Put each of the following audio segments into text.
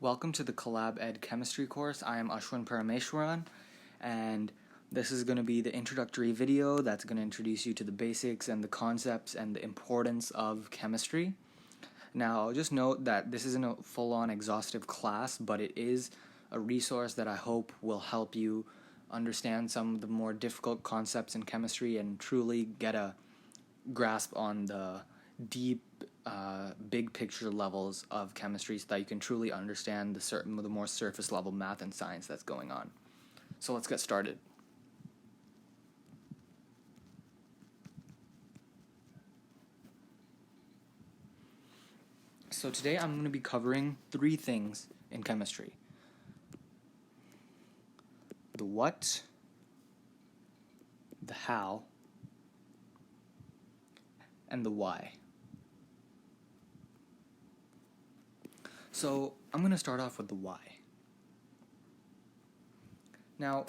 Welcome to the Collab Ed Chemistry course. I am Ashwin Parameswaran, and this is going to be the introductory video that's going to introduce you to the basics and the concepts and the importance of chemistry. Now, just note that this isn't a full-on exhaustive class, but it is a resource that I hope will help you understand some of the more difficult concepts in chemistry and truly get a grasp on the deep big picture levels of chemistry so that you can truly understand the more surface level math and science that's going on. So let's get started. So today I'm going to be covering three things in chemistry: the what, the how, and the why. So I'm going to start off with the why. Now,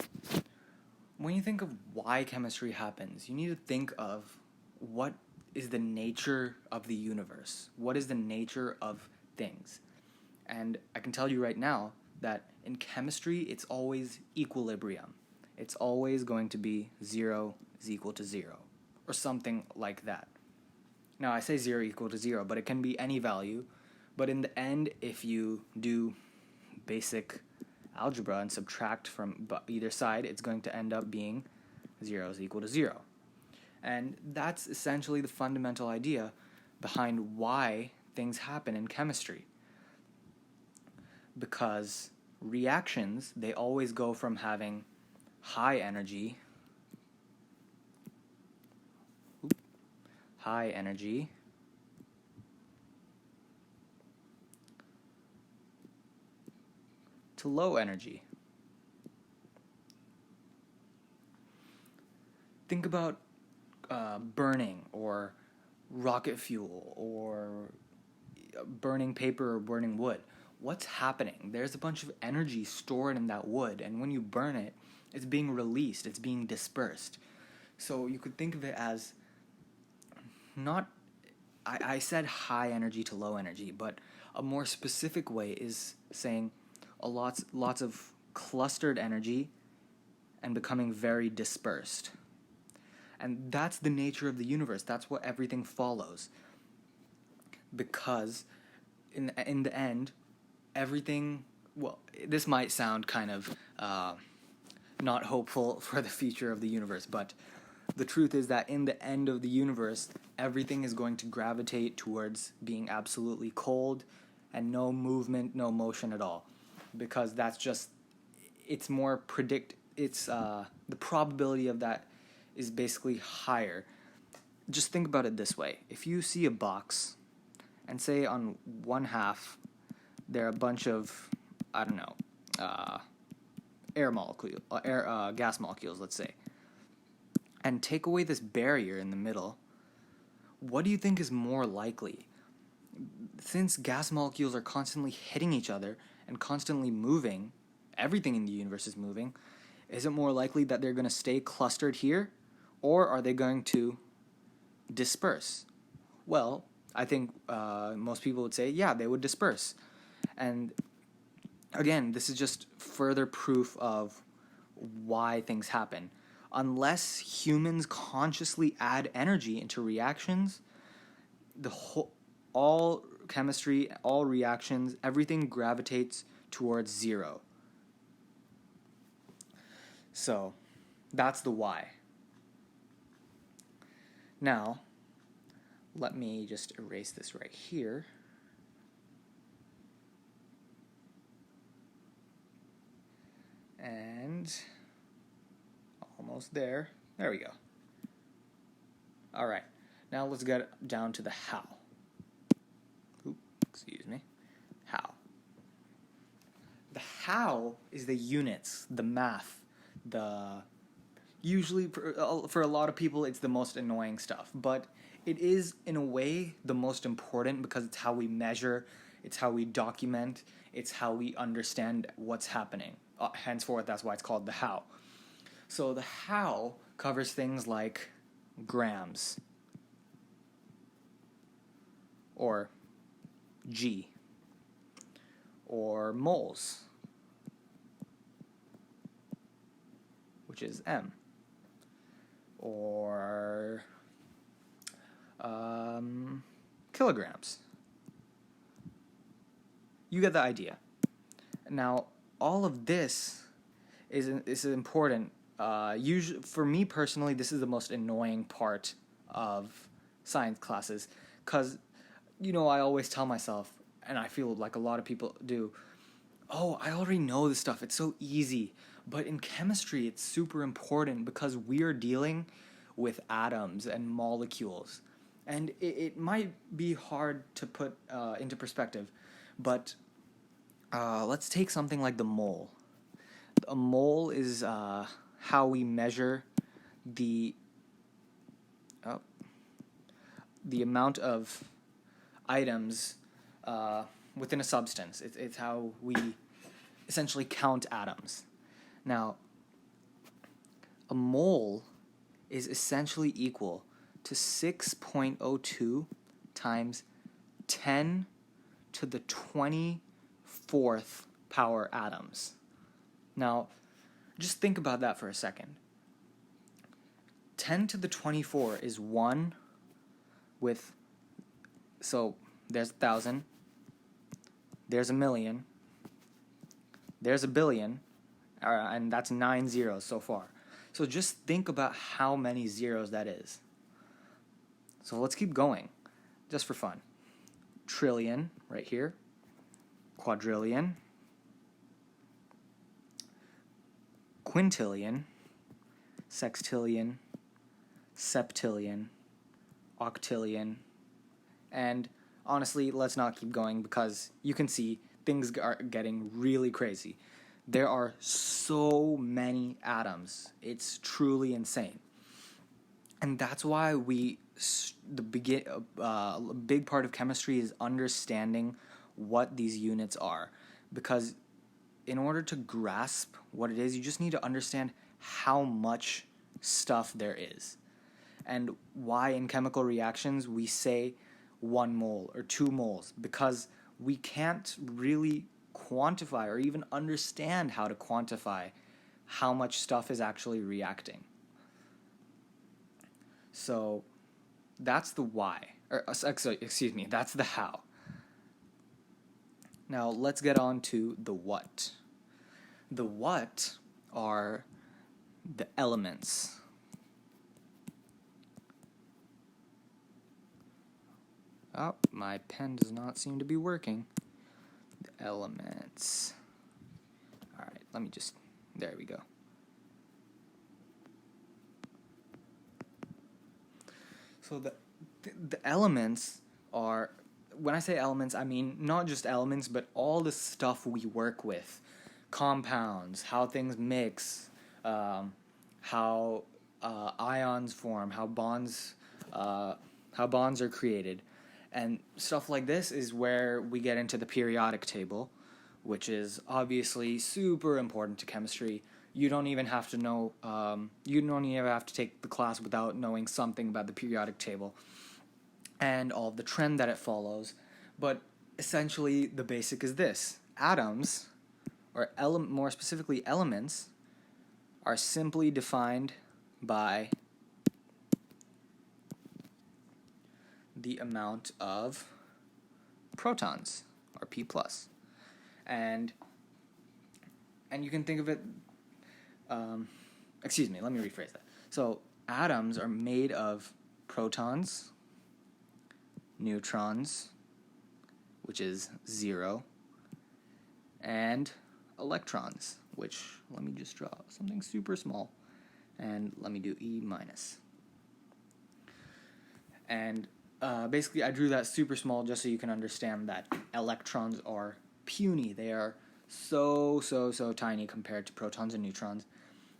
when you think of why chemistry happens, you need to think of what is the nature of the universe. What is the nature of things? And I can tell you right now that in chemistry, it's always equilibrium. It's always going to be 0 is equal to 0, or something like that. Now, I say 0 equal to 0, but it can be any value. But in the end, if you do basic algebra and subtract from either side, it's going to end up being 0 is equal to 0. And that's essentially the fundamental idea behind why things happen in chemistry. Because reactions, they always go from having high energy to low energy. Think about burning or rocket fuel or burning paper or burning wood. What's happening? There's a bunch of energy stored in that wood, and when you burn it, it's being released, it's being dispersed. So you could think of it as I said high energy to low energy, but a more specific way is saying lots of clustered energy and becoming very dispersed. And that's the nature of the universe. That's what everything follows. Because in the end, everything, well, this might sound kind of not hopeful for the future of the universe, but the truth is that in the end of the universe, everything is going to gravitate towards being absolutely cold and no movement, no motion at all. Because that's just, it's more the probability of that is basically higher. Just think about it this way. If you see a box, and say on one half, there are a bunch of, gas molecules, let's say, and take away this barrier in the middle, what do you think is more likely? Since gas molecules are constantly hitting each other and constantly moving, everything in the universe is moving, is it more likely that they're going to stay clustered here, or are they going to disperse? Well, I think most people would say, yeah, they would disperse. And again, this is just further proof of why things happen. Unless humans consciously add energy into reactions, all chemistry, all reactions, everything gravitates towards 0. So, that's the why. Now, let me just erase this right here. And almost there. There we go. All right. Now let's get down to the how. Excuse me. How. The how is the units, the math, usually for a lot of people it's the most annoying stuff, but it is in a way the most important because it's how we measure, it's how we document, it's how we understand what's happening. Henceforth, that's why it's called the how. So the how covers things like grams, or G, or moles, which is m, or kilograms. You get the idea. Now, all of this is important. Usually, for me personally, this is the most annoying part of science classes, because, I always tell myself, and I feel like a lot of people do, oh, I already know this stuff, it's so easy. But in chemistry, it's super important because we are dealing with atoms and molecules. And it might be hard to put into perspective, but let's take something like the mole. A mole is how we measure the amount of items within a substance. It's how we essentially count atoms. Now, a mole is essentially equal to 6.02 times 10 to the 24th power atoms. Now, just think about that for a second. 10 to the 24 is 1 with, so there's 1,000, there's 1,000,000, there's 1,000,000,000, and that's 9 zeros so far. So just think about how many zeros that is. So let's keep going, just for fun. Trillion, right here. Quadrillion. Quintillion. Sextillion. Septillion. Octillion. And honestly, let's not keep going because you can see things are getting really crazy. There are so many atoms. It's truly insane. And that's why the big part of chemistry is understanding what these units are. Because in order to grasp what it is, you just need to understand how much stuff there is. And why in chemical reactions we say 1 mole or 2 moles. Because we can't really quantify or even understand how to quantify how much stuff is actually reacting. So that's the why, or excuse me, that's the how. Now let's get on to the what. The what are the elements. Oh, my pen does not seem to be working. The elements. Alright, let me just, there we go. So the elements are, when I say elements, I mean not just elements, but all the stuff we work with. Compounds, how things mix, how ions form, how bonds are created. And stuff like this is where we get into the periodic table, which is obviously super important to chemistry. You don't even have to know, you don't even have to take the class without knowing something about the periodic table and all of the trend that it follows. But essentially, the basic is this. Atoms, or more specifically elements, are simply defined by the amount of protons, or P+. And you can think of it, excuse me, let me rephrase that. So atoms are made of protons, neutrons, which is 0, and electrons, which, let me just draw something super small, and let me do E-. And basically I drew that super small just so you can understand that electrons are puny. They are so tiny compared to protons and neutrons,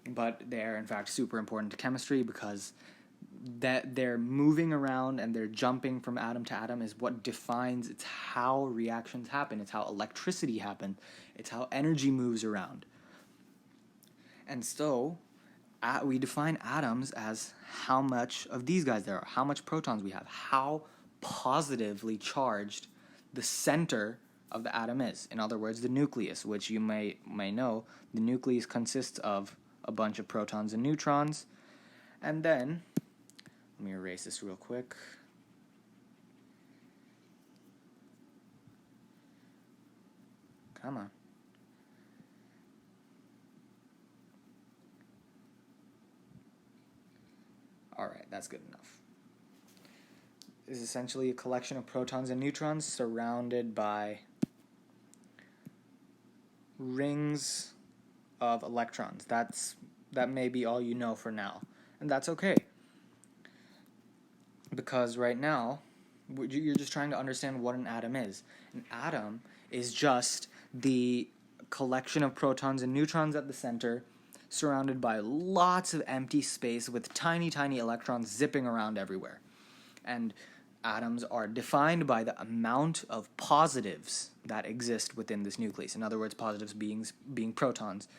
but they're in fact super important to chemistry because that they're moving around and they're jumping from atom to atom is what defines, it's how reactions happen, it's how electricity happens, it's how energy moves around. And so we define atoms as how much of these guys there are, how much protons we have, how positively charged the center of the atom is. In other words, the nucleus, which you may know, the nucleus consists of a bunch of protons and neutrons. And then, let me erase this real quick. Come on. Alright, that's good enough. Is essentially a collection of protons and neutrons surrounded by rings of electrons. That may be all you know for now, and that's okay, because right now you're just trying to understand what an atom is. An atom is just the collection of protons and neutrons at the center, surrounded by lots of empty space with tiny electrons zipping around everywhere. And atoms are defined by the amount of positives that exist within this nucleus. In other words, positives being protons.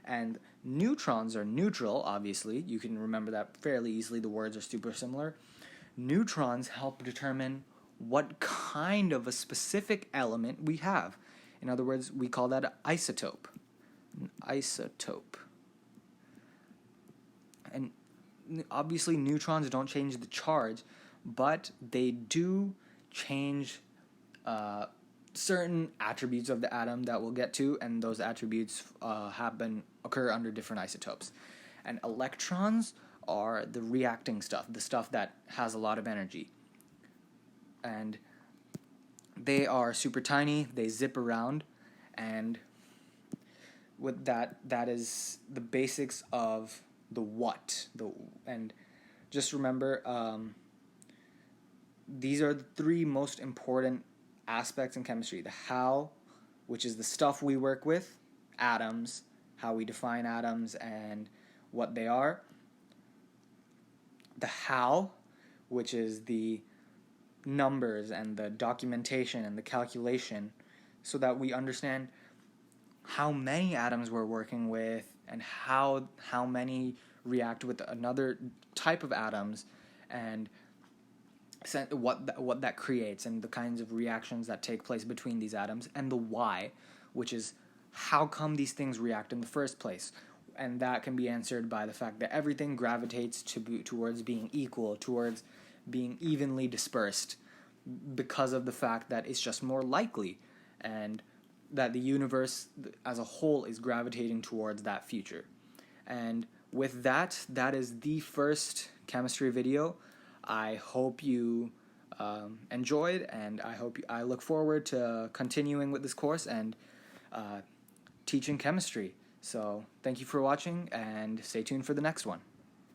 And neutrons are neutral, obviously. You can remember that fairly easily. The words are super similar. Neutrons help determine what kind of a specific element we have. In other words, we call that an isotope. An isotope. And obviously neutrons don't change the charge, but they do change certain attributes of the atom that we'll get to, and those attributes occur under different isotopes. And electrons are the reacting stuff, the stuff that has a lot of energy. And they are super tiny, they zip around, and with that is the basics of the what. And just remember, these are the three most important aspects in chemistry. The how, which is the stuff we work with, atoms, how we define atoms and what they are. The how, which is the numbers and the documentation and the calculation, so that we understand how many atoms we're working with and how many react with another type of atoms, and what that creates and the kinds of reactions that take place between these atoms. And the why, which is how come these things react in the first place. And that can be answered by the fact that everything gravitates towards being equal, towards being evenly dispersed, because of the fact that it's just more likely, and that the universe as a whole is gravitating towards that future. And with that is the first chemistry video. I hope you enjoyed, and I look forward to continuing with this course and teaching chemistry. So thank you for watching, and stay tuned for the next one.